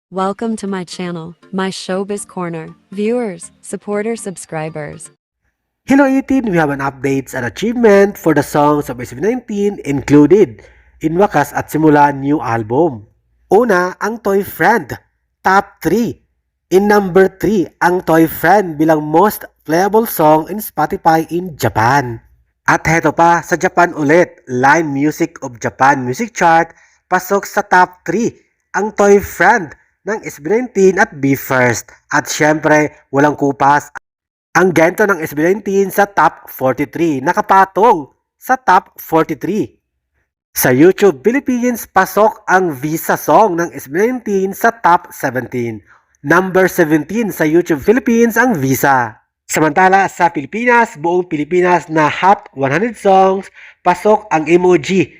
Welcome to my channel, my Showbiz Corner. Viewers, supporters, subscribers. Hello 18, we have an updates and achievement for the songs of SB19 included in Wakas at Simula new album. Una, ang Toy Friend, top 3. In number 3, ang Toy Friend bilang most playable song in Spotify in Japan. At heto pa, sa Japan ulit, Line Music of Japan Music Chart, pasok sa top 3 ang Toy Friend ng SB19 at BE:FIRST. At syempre, walang kupas ang gento ng SB19 sa top 43, nakapatong sa top 43. Sa YouTube Philippines, pasok ang Visa song ng SB19 sa top 17. Number 17 sa YouTube Philippines ang Visa. Samantala sa Pilipinas, buong Pilipinas na Hot 100 songs, pasok ang Emoji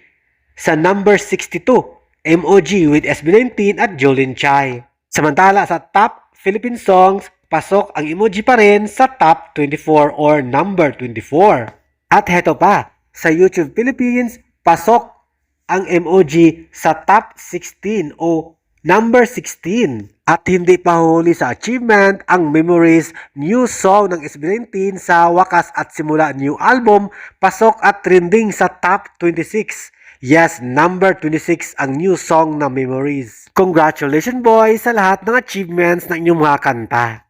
sa number 62. Emoji with SB19 at Jolin Chai. Samantala sa top Philippine songs, pasok ang Emoji pa rin sa top 24 or number 24. At heto pa, sa YouTube Philippines, pasok ang Emoji sa top 16 o number 16. At hindi pa huli sa achievement, ang Memories new song ng SB19 sa Wakas at Simula new album, pasok at trending sa top 26. Yes, number 26 ang new song na Memories. Congratulations boys sa lahat ng achievements ng inyong mga kanta.